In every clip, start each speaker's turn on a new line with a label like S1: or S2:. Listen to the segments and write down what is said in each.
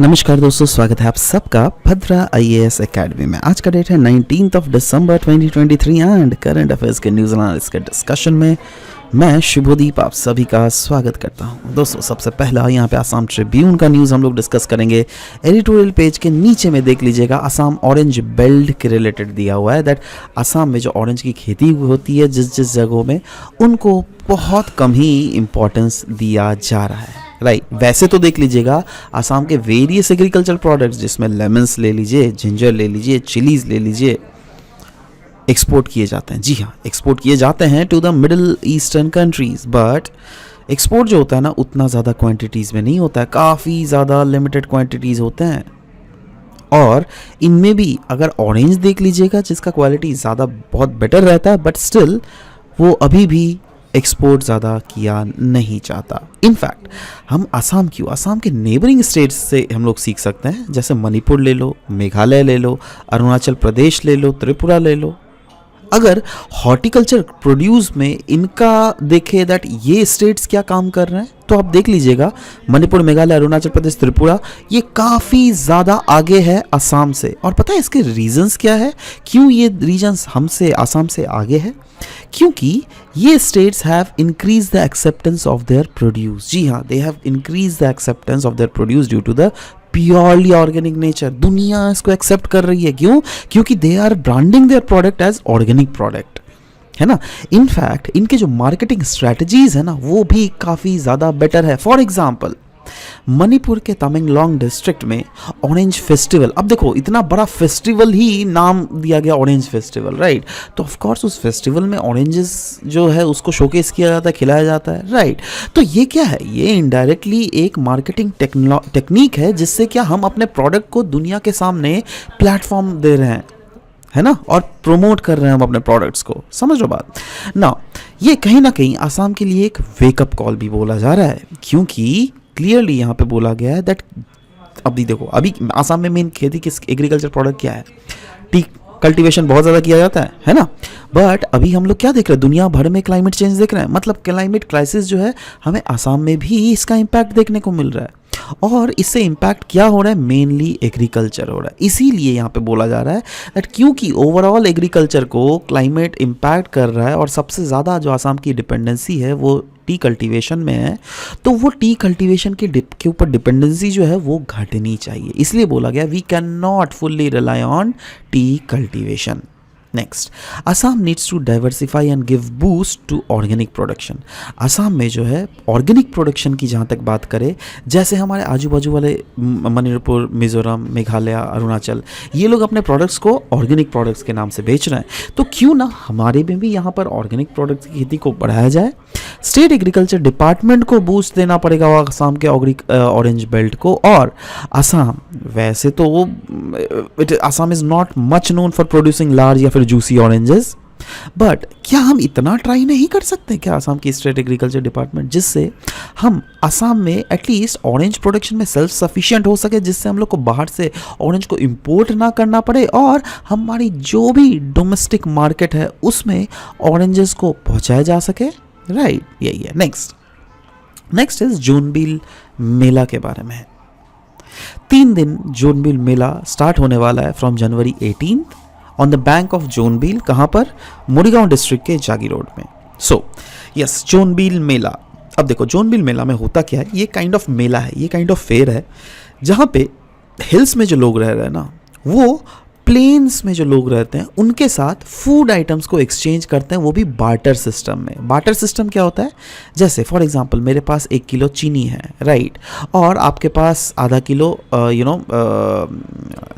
S1: नमस्कार दोस्तों, स्वागत है आप सबका भद्रा आईएएस एकेडमी में। आज का डेट है 19 दिसंबर 2023 एंड करंट अफेयर्स के न्यूज़ एनालिसिस के डिस्कशन में मैं शुभदीप आप सभी का स्वागत करता हूं। दोस्तों, सबसे पहला यहाँ पे आसाम ट्रिब्यून का न्यूज़ हम लोग डिस्कस करेंगे। एडिटोरियल पेज के नीचे में देख लीजिएगा, आसाम ऑरेंज बेल्ट के रिलेटेड दिया हुआ है दैट आसाम में जो ऑरेंज की खेती होती है जिस जगहों में, उनको बहुत कम ही इम्पोर्टेंस दिया जा रहा है। राइट, वैसे तो देख लीजिएगा आसाम के वेरियस एग्रीकल्चर प्रोडक्ट्स जिसमें लेमन्स ले लीजिए, जिंजर ले लीजिए, चिलीज ले लीजिए, एक्सपोर्ट किए जाते हैं। जी हाँ, एक्सपोर्ट किए जाते हैं to the middle eastern countries, but export जो होता है ना उतना ज़्यादा क्वांटिटीज़ में नहीं होता है, काफ़ी ज़्यादा लिमिटेड क्वांटिटीज़ होते हैं। और इनमें भी अगर ऑरेंज देख लीजिएगा जिसका क्वालिटी ज़्यादा बहुत बेटर रहता है, बट स्टिल वो अभी भी एक्सपोर्ट ज़्यादा किया नहीं चाहता। इनफैक्ट हम आसाम के नेबरिंग स्टेट्स से हम लोग सीख सकते हैं, जैसे मणिपुर ले लो, मेघालय ले लो, अरुणाचल प्रदेश ले लो, त्रिपुरा ले लो। अगर हॉर्टिकल्चर प्रोड्यूस में इनका देखें दैट ये स्टेट्स क्या काम कर रहे हैं, तो आप देख लीजिएगा मणिपुर, मेघालय, अरुणाचल प्रदेश, त्रिपुरा ये काफ़ी ज़्यादा आगे है आसाम से। और पता है इसके रीजंस क्या है, क्यों ये रीजंस हमसे आसाम से आगे है? क्योंकि ये states have increase the acceptance of their produce. जी हाँ, they have increase the acceptance of their produce due to the purely organic nature. दुनिया इसको एक्सेप्ट कर रही है, क्यों? क्योंकि they are branding their product as organic product, है ना। इनफैक्ट इनके जो मार्केटिंग स्ट्रेटजीज है ना वो भी काफ़ी ज़्यादा बेटर है। फॉर एग्जाम्पल मणिपुर के तमेंगलोंग डिस्ट्रिक्ट में ऑरेंज फेस्टिवल, अब देखो इतना बड़ा फेस्टिवल ही नाम दिया गया ऑरेंज फेस्टिवल, राइट। तो ऑफ कोर्स उस फेस्टिवल में ऑरेंजेस जो है उसको शोकेस किया जाता है, खिलाया जाता है, राइट। तो ये क्या है, ये इनडायरेक्टली एक मार्केटिंग टेक्निक है जिससे क्या हम अपने प्रोडक्ट को दुनिया के सामने प्लेटफॉर्म दे रहे हैं, है ना, और प्रमोट कर रहे हैं हम अपने प्रोडक्ट्स को। समझ लो बात ना। ये कहीं ना कहीं आसाम के लिए एक वेकअप कॉल भी बोला जा रहा है, क्योंकि क्लियरली यहाँ पे बोला गया है दैट अभी देखो, अभी आसाम में मेन खेती किस एग्रीकल्चर प्रोडक्ट क्या है, टी कल्टीवेशन बहुत ज़्यादा किया जाता है ना। बट अभी हम लोग क्या देख रहे हैं, दुनिया भर में क्लाइमेट चेंज देख रहे हैं, मतलब क्लाइमेट क्राइसिस जो है हमें आसाम में भी इसका इम्पैक्ट देखने को मिल रहा है। और इससे इम्पैक्ट क्या हो रहा है, मेनली एग्रीकल्चर हो रहा है। इसीलिए यहाँ पे बोला जा रहा है दैट क्योंकि ओवरऑल एग्रीकल्चर को क्लाइमेट इम्पैक्ट कर रहा है और सबसे ज़्यादा जो आसाम की डिपेंडेंसी है वो टी कल्टीवेशन में है, तो वो टी कल्टीवेशन के ऊपर डिपेंडेंसी जो है वो घटनी चाहिए। इसलिए बोला गया we can not fully rely on tea cultivation. Next, Assam needs to diversify and give boost to organic production. Assam में जो है ऑर्गेनिक प्रोडक्शन की जहाँ तक बात करें, जैसे हमारे आजू बाजू वाले मणिपुर, मिजोरम, मेघालय, अरुणाचल, ये लोग अपने प्रोडक्ट्स को ऑर्गेनिक प्रोडक्ट्स के नाम से बेच रहे हैं, तो क्यों ना हमारे में भी यहाँ पर ऑर्गेनिक प्रोडक्ट्स की खेती को बढ़ाया जाए। स्टेट एग्रीकल्चर डिपार्टमेंट को बूस्ट देना पड़ेगा आसाम के ऑरेंज बेल्ट को। और आसाम वैसे तो Assam is not much known for producing large या फिर जूसी ऑरेंजेस, बट क्या हम इतना ट्राई नहीं कर सकते क्या आसाम की स्टेट एग्रीकल्चर डिपार्टमेंट, जिससे हम आसाम में एटलीस्ट ऑरेंज प्रोडक्शन में सेल्फ सफिशिएंट हो सके, जिससे हम लोग को बाहर से ऑरेंज को इंपोर्ट ना करना पड़े और हमारी जो भी डोमेस्टिक मार्केट है उसमें ऑरेंजेस को पहुंचाया जा सके, राइट। यही है। नेक्स्ट इज जोनबिल मेला के बारे में। 3 दिन जोनबिल मेला स्टार्ट होने वाला है from January 18 on the bank of Jonbeel. कहाँ पर? मोरीगांव डिस्ट्रिक्ट के जागी रोड में। So yes, Jonbeel Mela. अब देखो जोनबिल मेला में होता क्या है, ये काइंड ऑफ मेला है, ये काइंड ऑफ फेयर है जहाँ पे हिल्स में जो लोग रह रहे हैं ना, वो प्लेन्स में जो लोग रहते हैं उनके साथ फूड आइटम्स को एक्सचेंज करते हैं, वो भी बार्टर सिस्टम में। बार्टर सिस्टम क्या होता है, जैसे फॉर एग्जांपल मेरे पास 1 किलो चीनी है, राइट, और आपके पास आधा किलो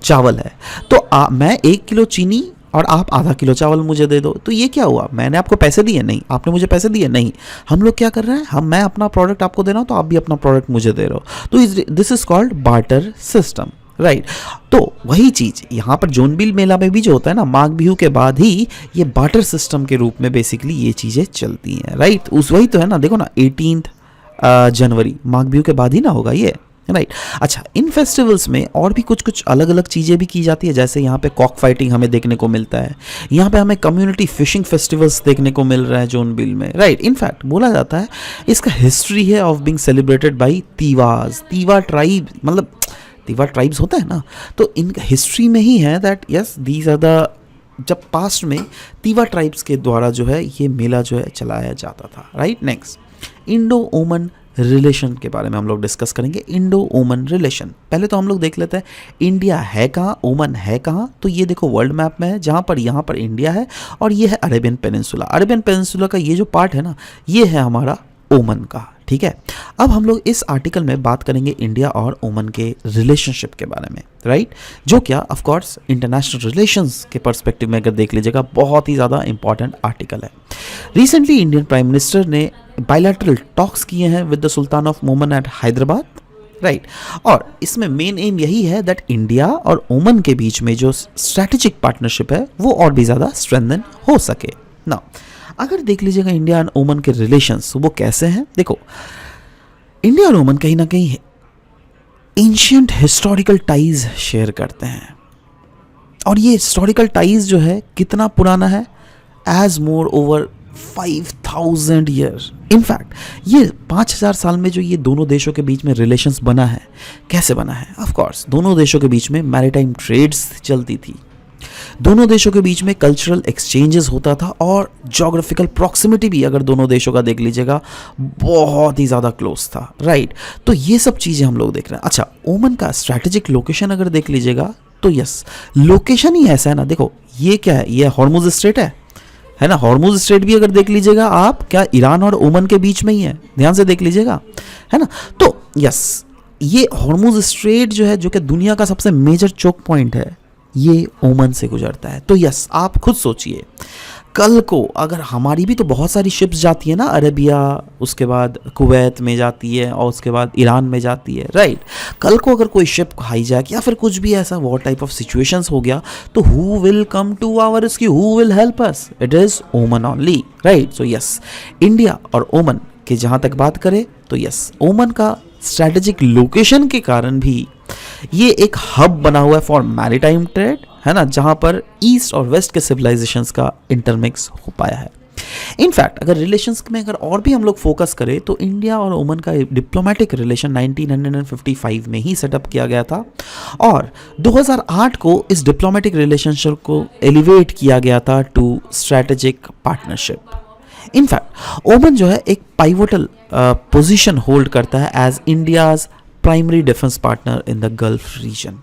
S1: चावल है, तो मैं 1 किलो चीनी और आप आधा किलो चावल मुझे दे दो, तो ये क्या हुआ, मैंने आपको पैसे दिए नहीं, आपने मुझे पैसे दिए नहीं। हम लोग क्या कर रहे हैं, मैं अपना प्रोडक्ट आपको दे रहा हूँ तो आप भी अपना प्रोडक्ट मुझे दे रहे हो, तो this is called barter system, right. तो वही चीज़ यहाँ पर जोनबिल मेला में भी जो होता है ना, माघ बिहू के बाद ही ये बार्टर सिस्टम के रूप में बेसिकली ये चीज़ें चलती हैं, राइट। वही तो है ना, देखो ना 18 जनवरी माघ बिहू के बाद ही ना होगा ये, राइट। अच्छा, इन फेस्टिवल्स में और भी कुछ अलग अलग चीज़ें भी की जाती है, जैसे यहाँ पे कॉक फाइटिंग हमें देखने को मिलता है, यहाँ पे हमें कम्युनिटी फिशिंग फेस्टिवल्स देखने को मिल रहा है जोनबिल में, राइट। इनफैक्ट बोला जाता है इसका हिस्ट्री है of being celebrated by Tiwas, Tiwa tribe, मतलब तीवा ट्राइब्स होता है ना, तो इन हिस्ट्री में ही है that yes these are the, जब पास्ट में तीवा ट्राइब्स के द्वारा जो है ये मेला जो है चलाया जाता था, राइट। नेक्स्ट, इंडो ओमन रिलेशन के बारे में हम लोग डिस्कस करेंगे। इंडो ओमन रिलेशन, पहले तो हम लोग देख लेते हैं इंडिया है कहाँ, ओमन है कहाँ। तो ये देखो वर्ल्ड मैप में है, जहाँ पर यहाँ पर इंडिया है और ये है अरेबियन पेनिनसुला। अरेबियन पेनिनसुला का ये जो पार्ट है ना, ये है हमारा ओमन का, ठीक है। अब हम लोग इस आर्टिकल में बात करेंगे इंडिया और ओमन के रिलेशनशिप के बारे में, राइट, जो क्या ऑफ कोर्स इंटरनेशनल रिलेशंस के पर्सपेक्टिव में अगर देख लीजिएगा बहुत ही ज़्यादा इंपॉर्टेंट आर्टिकल है। रिसेंटली इंडियन प्राइम मिनिस्टर ने बायलैटरल टॉक्स किए हैं विद द सुल्तान ऑफ ओमन एट हैदराबाद, राइट। और इसमें मेन एम यही है दैट इंडिया और ओमन के बीच में जो स्ट्रैटेजिक पार्टनरशिप है वो और भी ज़्यादा स्ट्रेंथन हो सके ना। अगर देख लीजिएगा इंडिया और ओमन के रिलेशंस वो कैसे हैं, देखो इंडिया और ओमन कहीं ना कहीं एंशिएंट हिस्टोरिकल टाइज शेयर करते हैं। और ये हिस्टोरिकल टाइज जो है कितना पुराना है, as more over 5000 years. In fact ये 5000 साल में जो ये दोनों देशों के बीच में रिलेशंस बना है, कैसे बना है, ऑफ कोर्स दोनों देशों के बीच में मैरीटाइम ट्रेड्स चलती थी, दोनों देशों के बीच में कल्चरल एक्सचेंजेस होता था और जोग्राफिकल प्रॉक्सिमिटी भी अगर दोनों देशों का देख लीजिएगा बहुत ही ज़्यादा क्लोज था, राइट। तो ये सब चीज़ें हम लोग देख रहे हैं। अच्छा, ओमन का स्ट्रैटेजिक लोकेशन अगर देख लीजिएगा तो यस लोकेशन ही ऐसा है ना, देखो ये क्या है, ये हॉर्मुज स्ट्रेट है ना। हॉर्मुज स्ट्रेट भी अगर देख लीजिएगा आप, क्या ईरान और ओमन के बीच में ही है, ध्यान से देख लीजिएगा, है ना। तो यस ये हॉर्मुज स्ट्रेट जो है, जो कि दुनिया का सबसे मेजर चोक पॉइंट है, ये ओमन से गुजरता है। तो यस आप खुद सोचिए, कल को अगर हमारी भी तो बहुत सारी शिप्स जाती है ना, अरेबिया, उसके बाद कुवैत में जाती है और उसके बाद ईरान में जाती है, राइट। कल को अगर कोई शिप हाईजैक या फिर कुछ भी ऐसा वॉर टाइप ऑफ सिचुएशंस हो गया तो who will come to our rescue, who will help us, it is Oman only, right. So yes India और ओमन की जहाँ तक बात करें तो यस ओमन का स्ट्रैटेजिक लोकेशन के कारण भी ये एक हब बना हुआ है फॉर मैरीटाइम ट्रेड, है ना, जहां पर ईस्ट और वेस्ट के सिविलाइजेशंस का इंटरमिक्स हो पाया है। इनफैक्ट अगर रिलेशंस में अगर और भी हम लोग फोकस करें तो इंडिया और ओमन का डिप्लोमेटिक रिलेशन 1955 में ही सेटअप किया गया था और 2008 को इस डिप्लोमेटिक रिलेशनशिप को एलिवेट किया गया था टू स्ट्रैटेजिक पार्टनरशिप। इनफैक्ट ओमन जो है एक पाइवोटल पोजीशन होल्ड करता है as India's primary defence partner in the Gulf region.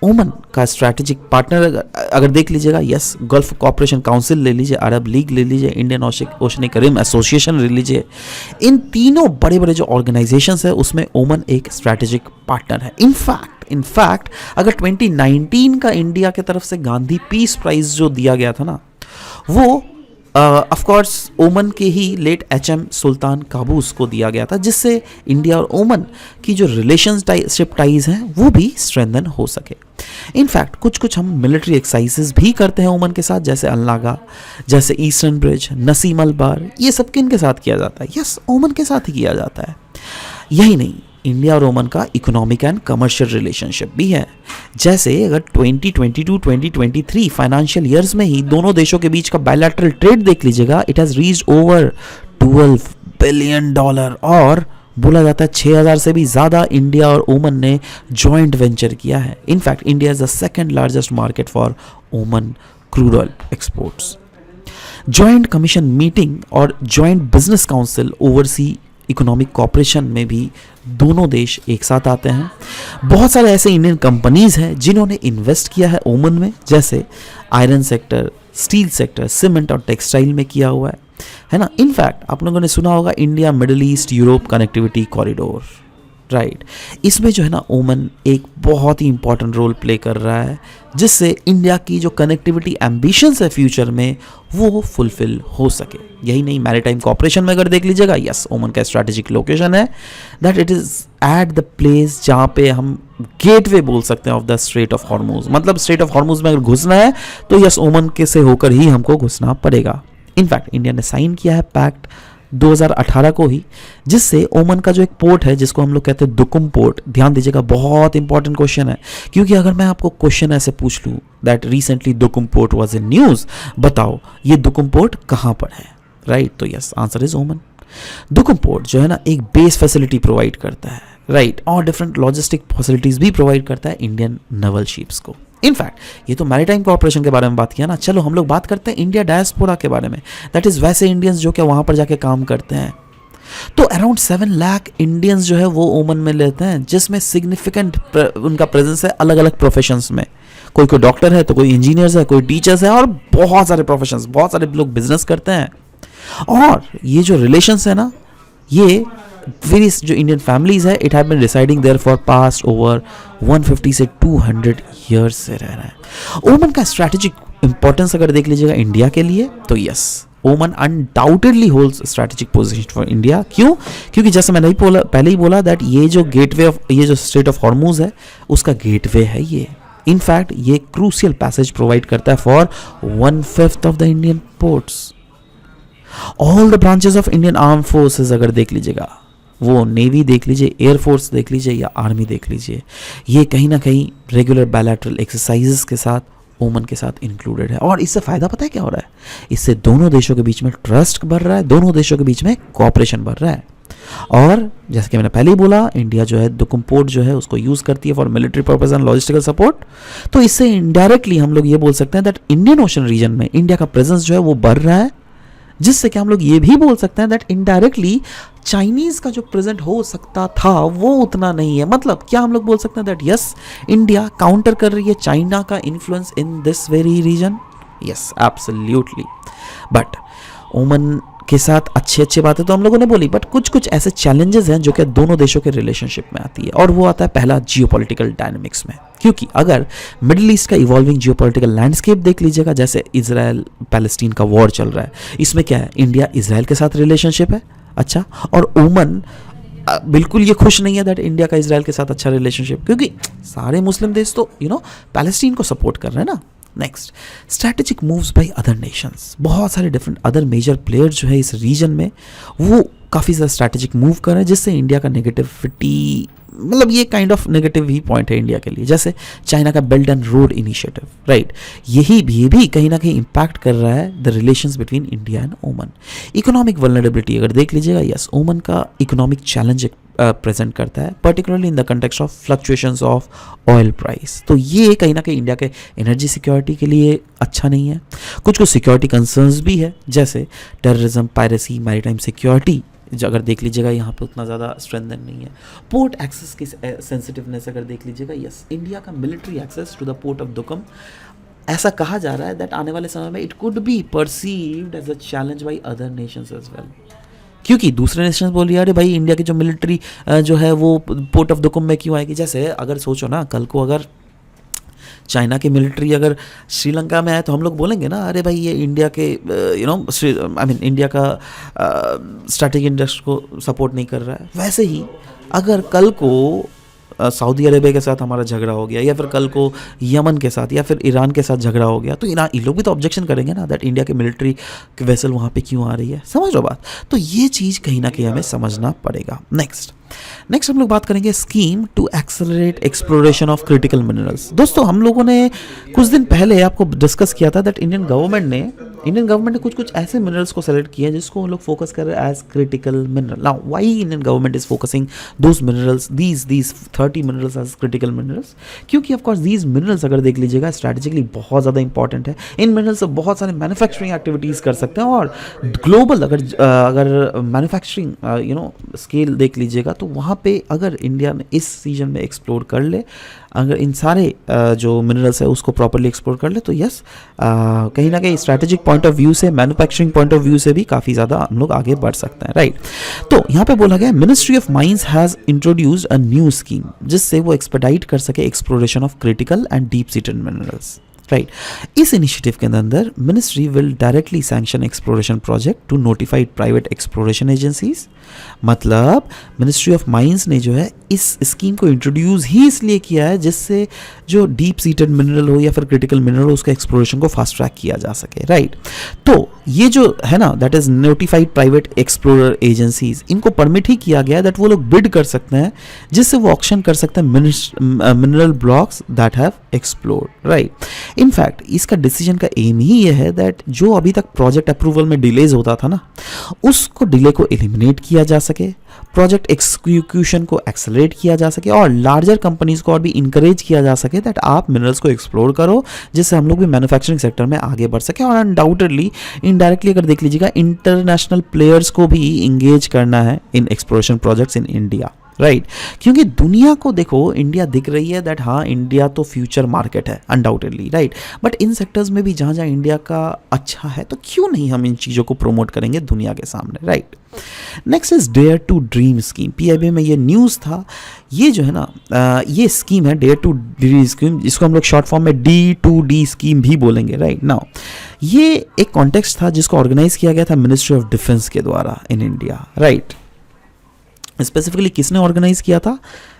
S1: Oman का स्ट्रैटेजिक पार्टनर अगर देख लीजिएगा, यस गल्फ कॉपरेशन काउंसिल ले लीजिए, अरब लीग ले लीजिए, इंडियन ओशनिक रिम एसोसिएशन ले लीजिए, इन तीनों बड़े बड़े जो ऑर्गेनाइजेशंस है उसमें ओमन एक स्ट्रैटेजिक पार्टनर है। इनफैक्ट अगर 2019 का इंडिया की तरफ से गांधी पीस प्राइज जो दिया गया था ना, वो ऑफ कोर्स ओमन के ही लेट एचएम सुल्तान काबूस को दिया गया था, जिससे इंडिया और ओमन की जो रिलेशनशिप टाइज हैं वो भी स्ट्रेंथन हो सके। इनफैक्ट कुछ हम मिलिट्री एक्सरसाइजेस भी करते हैं ओमन के साथ, जैसे अल्लागा, जैसे ईस्टर्न ब्रिज, नसीम अलबार, ये सब किन के साथ किया जाता है, यस ओमन के साथ ही किया जाता है। यही नहीं, इंडिया और ओमन का इकोनॉमिक एंड कमर्शियल रिलेशनशिप भी है। जैसे अगर 2022-2023 फाइनेंशियल ईयर्स में ही दोनों देशों के बीच का बायलैटरल ट्रेड देख लीजिएगा, it has reached over $12 billion और बोला जाता है 6000 से भी ज़्यादा इंडिया और ओमन ने जॉइंट वेंचर किया है। In fact India is the second largest market for Oman crude oil exports. Joint commission meeting और joint business council overseas economic cooperation में भी दोनों देश एक साथ आते हैं। बहुत सारे ऐसे इंडियन कंपनीज हैं जिन्होंने इन्वेस्ट किया है ओमन में, जैसे iron sector, steel sector, cement और टेक्सटाइल में किया हुआ है ना। इनफैक्ट आप लोगों ने सुना होगा India middle east Europe connectivity corridor, right. इसमें जो है ना ओमन एक बहुत ही इंपॉर्टेंट रोल प्ले कर रहा है, जिससे इंडिया की जो कनेक्टिविटी एम्बिशंस है फ्यूचर में वो फुलफिल हो सके। यही नहीं, मैरीटाइम कॉपरेशन में अगर देख लीजिएगा, यस ओमन का स्ट्रैटेजिक लोकेशन है that it is at the place जहाँ पे हम गेटवे बोल सकते हैं of the straight of Hormuz. मतलब स्ट्रेट ऑफ हॉर्मुज में अगर घुसना है तो यस ओमन के से होकर ही हमको घुसना पड़ेगा। इनफैक्ट इंडिया ने साइन किया है पैक्ट 2018 को ही, जिससे ओमन का जो एक पोर्ट है जिसको हम लोग कहते हैं दुकुम पोर्ट, ध्यान दीजिएगा बहुत इंपॉर्टेंट क्वेश्चन है, क्योंकि अगर मैं आपको क्वेश्चन ऐसे पूछ लूँ that recently Duqm port was in news, बताओ ये दुकुम पोर्ट कहाँ पर है, राइट। तो यस आंसर इज ओमन। दुकुम पोर्ट जो है ना एक बेस फैसिलिटी प्रोवाइड करता है राइट, और डिफरेंट लॉजिस्टिक फैसिलिटीज भी प्रोवाइड करता है इंडियन नेवल शिप्स को। इनफैक्ट ये तो मैरीटाइम कॉर्पोरेशन के बारे में बात किया ना, चलो हम लोग बात करते हैं इंडिया डायस्पोरा के बारे में, दैट इज वैसे इंडियंस जो क्या वहां पर जाके काम करते हैं। तो अराउंड 7 लाख इंडियंस जो है वो ओमन में लेते हैं, जिसमें सिग्निफिकेंट उनका प्रेजेंस है अलग अलग प्रोफेशंस में। कोई कोई डॉक्टर है, तो कोई इंजीनियर्स है, कोई टीचर्स है, और बहुत सारे प्रोफेशंस, बहुत सारे लोग बिजनेस करते हैं। और ये जो रिलेशंस है ना, ये वेरियस जो इंडियन फैमिलीज है, it have been residing there for past over 150 से 200 ईयर्स से रह रहा है। ओमन का स्ट्रैटेजिक इंपॉर्टेंस अगर देख लीजिएगा इंडिया के लिए, तो यस, ओमन undoubtedly holds strategic position for India. क्यों? क्योंकि जैसे मैंने पहले ही बोला दैट ये जो गेटवे ऑफ, ये जो स्ट्रेट ऑफ हॉर्मूज है, उसका गेटवे है ये। इनफैक्ट ये क्रूशियल पैसेज प्रोवाइड करता है for 1/5 of the Indian ports. All the branches of Indian arm forces अगर देख लीजिएगा, वो नेवी देख लीजिए, एयरफोर्स देख लीजिए या आर्मी देख लीजिए, ये कहीं ना कहीं रेगुलर बायलैटरल एक्सरसाइजेस के साथ ओमन के साथ इंक्लूडेड है। और इससे फायदा पता है क्या हो रहा है? इससे दोनों देशों के बीच में ट्रस्ट बढ़ रहा है, दोनों देशों के बीच में कोऑपरेशन बढ़ रहा है। और जैसे कि मैंने पहले ही बोला, इंडिया जो है दुकुम पोर्ट जो है उसको यूज करती है for military purpose and logistical support. तो इससे इनडायरेक्टली हम लोग ये बोल सकते हैं दैट इंडियन ओशन रीजन में इंडिया का प्रेजेंस जो है वो बढ़ रहा है, जिससे कि हम लोग ये भी बोल सकते हैं दैट इनडायरेक्टली चाइनीज का जो प्रेजेंट हो सकता था वो उतना नहीं है। मतलब क्या हम लोग बोल सकते हैं दैट यस, इंडिया काउंटर कर रही है चाइना का influence in this very region? Yes, absolutely. But Oman के साथ अच्छी बातें तो हम लोगों ने बोली, बट कुछ ऐसे चैलेंजेस हैं जो कि दोनों देशों के रिलेशनशिप में आती है। और वो आता है पहला जियोपॉलिटिकल डायनामिक्स में। क्योंकि अगर मिडिल ईस्ट का इवॉल्विंग जियोपॉलिटिकल लैंडस्केप देख लीजिएगा, जैसे इजराइल पैलेस्टीन का वॉर चल रहा है, इसमें क्या है, इंडिया इजराइल के साथ रिलेशनशिप है, अच्छा, और ओमन बिल्कुल ये खुश नहीं है दैट इंडिया का इजराइल के साथ अच्छा रिलेशनशिप, क्योंकि सारे मुस्लिम देश तो पैलेस्टीन को सपोर्ट कर रहे हैं ना। Next, strategic moves bye other Nations. बहुत सारे डिफरेंट अदर मेजर प्लेयर्स जो है इस रीजन में, वो काफ़ी ज़्यादा स्ट्रैटेजिक मूव कर रहे हैं, जिससे इंडिया का नेगेटिविटी, मतलब ये kind of negative he point है इंडिया के लिए। जैसे चाइना का belt and road initiative, right, यही भी कहीं ना कहीं इम्पैक्ट कर रहा है the relations between India and ओमन। इकोनॉमिक वल्नरेबिलिटी अगर देख लीजिएगा, यस, ओमन का इकोनॉमिक चैलेंज प्रेजेंट करता है, particularly in the context of fluctuations of oil price. तो ये कहीं ना कहीं इंडिया के एनर्जी सिक्योरिटी के लिए अच्छा नहीं है। कुछ सिक्योरिटी कंसर्न्स भी है, जैसे टेररिज्म, पायरेसी, मैरीटाइम सिक्योरिटी अगर देख लीजिएगा यहाँ पे उतना ज़्यादा स्ट्रेंथन नहीं है। पोर्ट एक्सेस की सेंसिटिवनेस अगर देख लीजिएगा, यस, इंडिया का military access to the port of Duqm, ऐसा कहा जा रहा है दैट आने वाले समय में it could be perceived as a challenge by other nations as well. क्योंकि दूसरे नेशंस बोल रही है अरे भाई इंडिया की जो मिलिट्री जो है वो पोर्ट ऑफ दुकुम में क्यों आएगी। जैसे अगर सोचो ना, कल को अगर चाइना की मिलिट्री अगर श्रीलंका में आए तो हम लोग बोलेंगे ना, अरे भाई ये इंडिया के इंडिया का स्ट्रैटेजिक इंटरेस्ट को सपोर्ट नहीं कर रहा है। वैसे ही अगर कल को सऊदी अरेबिया के साथ हमारा झगड़ा हो गया, या फिर कल को यमन के साथ या फिर ईरान के साथ झगड़ा हो गया, तो इन लोग भी तो ऑब्जेक्शन करेंगे ना दैट इंडिया के मिलिट्री वेसल वहाँ पे क्यों आ रही है। समझ लो बात। तो ये चीज़ कहीं ना कहीं हमें समझना पड़ेगा। नेक्स्ट हम लोग बात करेंगे scheme to accelerate exploration of critical minerals. दोस्तों हम लोगों ने कुछ दिन पहले आपको डिस्कस किया था दैट इंडियन गवर्नमेंट ने कुछ ऐसे मिनरल्स को सेलेक्ट किया जिसको हम लोग फोकस कर रहे हैं as critical mineral. Now why Indian government is focusing those minerals, these 30 minerals as critical minerals? क्योंकि ऑफ कोर्स दीज मिनरल्स अगर देख लीजिएगा स्ट्रैटेजिकली बहुत ज़्यादा इंपॉर्टेंट है। इन मिनरल्स से बहुत सारे मैन्युफैक्चरिंग एक्टिविटीज़ कर सकते हैं, और ग्लोबल अगर मैन्युफैक्चरिंग स्केल देख लीजिएगा तो वहाँ पे अगर इंडिया ने इस सीजन में एक्सप्लोर कर ले, अगर इन सारे जो मिनरल्स है उसको प्रॉपर्ली एक्सप्लोर कर ले, तो यस कहीं ना कहीं स्ट्रैटेजिक पॉइंट ऑफ व्यू से, मैन्युफैक्चरिंग पॉइंट ऑफ व्यू से भी काफ़ी ज़्यादा हम लोग आगे बढ़ सकते हैं, राइट। तो यहाँ पे बोला गया ministry of mines has introduced a new scheme जिससे वो एक्सपेडाइट कर सके exploration of critical and deep seated minerals, right. इस इनिशिएटिव के अंदर ministry will directly sanction exploration project to notified private exploration agencies. मतलब मिनिस्ट्री ऑफ माइंस ने जो है इस स्कीम को इंट्रोड्यूस ही इसलिए किया है जिससे जो डीप सीटेड मिनरल हो या फिर क्रिटिकल मिनरल हो उसका एक्सप्लोरेशन को फास्ट ट्रैक किया जा सके, राइट। तो ये जो है ना that is notified private explorer agencies, इनको परमिट ही किया गया है दैट वो लोग बिड कर सकते हैं जिससे वो ऑक्शन कर सकते हैं mineral blocks that have explored, right. In fact इसका डिसीजन का एम ही ये है दैट जो अभी तक प्रोजेक्ट अप्रूवल में डिलेज होता था ना, उसको डिले को एलिमिनेट किया जा सके, प्रोजेक्ट एक्सक्यूशन को एक्सेलरेट किया जा सके और लार्जर कंपनीज को और भी इंकरेज किया जा सके दैट आप मिनरल्स को एक्सप्लोर करो, जिससे हम लोग भी मैन्युफैक्चरिंग सेक्टर में आगे बढ़ सके। और अनडाउटेडली इनडायरेक्टली अगर देख लीजिएगा, इंटरनेशनल प्लेयर्स को भी इंगेज करना है in exploration projects in India, right क्योंकि दुनिया को देखो, इंडिया दिख रही है दैट हाँ इंडिया तो फ्यूचर मार्केट है undoubtedly, right, but in sectors में भी जहाँ जहाँ इंडिया का अच्छा है तो क्यों नहीं हम इन चीज़ों को प्रमोट करेंगे दुनिया के सामने, right. Next is dare to dream scheme. PIB में ये न्यूज़ था, ये जो है ना ये स्कीम है डेयर टू ड्रीम स्कीम, जिसको हम लोग शॉर्ट फॉर्म में D2D स्कीम भी बोलेंगे, राइट। नाउ ये एक कॉन्टेक्स्ट था जिसको ऑर्गेनाइज किया गया था मिनिस्ट्री ऑफ डिफेंस के द्वारा इन इंडिया, राइट। स्पेसिफिकली किसने ऑर्गेनाइज किया था?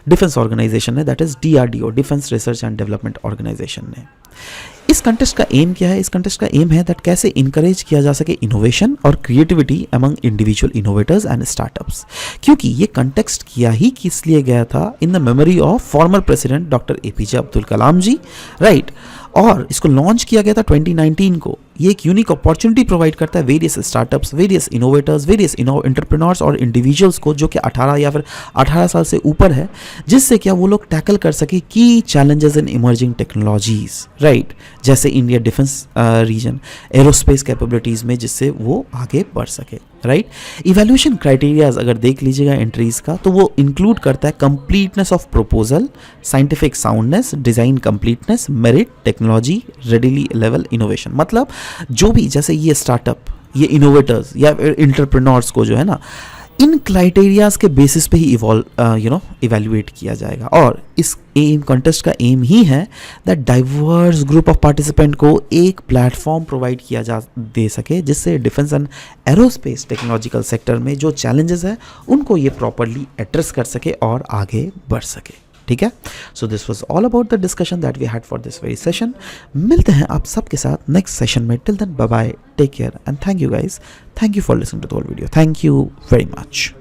S1: डिफेंस ऑर्गेनाइजेशन ने, that is DRDO, defence research and development organisation ने। इस कंटेस्ट का एम क्या है? इस कंटेस्ट का एम है दैट कैसे इंकरेज किया जा सके इनोवेशन और creativity among individual innovators and startups, क्योंकि ये कंटेक्स्ट किया ही किस लिए गया था? In the memory of former president doctor APJ Abdul Kalam ji, right. और इसको लॉन्च किया गया था 2019 को। ये एक यूनिक अपॉर्चुनिटी प्रोवाइड करता है various startups, various innovators, various entrepreneurs और इंडिविजुअल्स को जो कि 18 या फिर 18 साल से ऊपर है, जिससे क्या वो लोग टैकल कर सके की challenges in emerging technologies, right, जैसे India defence region, aerospace capabilities में, जिससे वो आगे बढ़ सके, राइट। इवैल्यूएशन क्राइटेरियाज अगर देख लीजिएगा एंट्रीज का, तो वो इंक्लूड करता है completeness of proposal, scientific soundness, design completeness, merit, technology, readily level innovation. मतलब जो भी जैसे ये स्टार्टअप, ये इनोवेटर्स या एंटरप्रेन्योर्स को जो है ना, इन क्राइटेरियाज के बेसिस पे ही इवैल्यूएट किया जाएगा। और इस एम कॉन्टेस्ट का एम ही है that diverse group of participant को एक प्लेटफॉर्म प्रोवाइड किया जा दे सके, जिससे defence and aerospace technological sector में जो चैलेंजेस है उनको ये प्रॉपरली एड्रेस कर सके और आगे बढ़ सके, ठीक है। So this was all about the discussion that we had for this very session. मिलते हैं आप सबके साथ नेक्स्ट सेशन में। Till then bye bye, take care and thank you guys, thank you for listening to the whole video, thank you very much.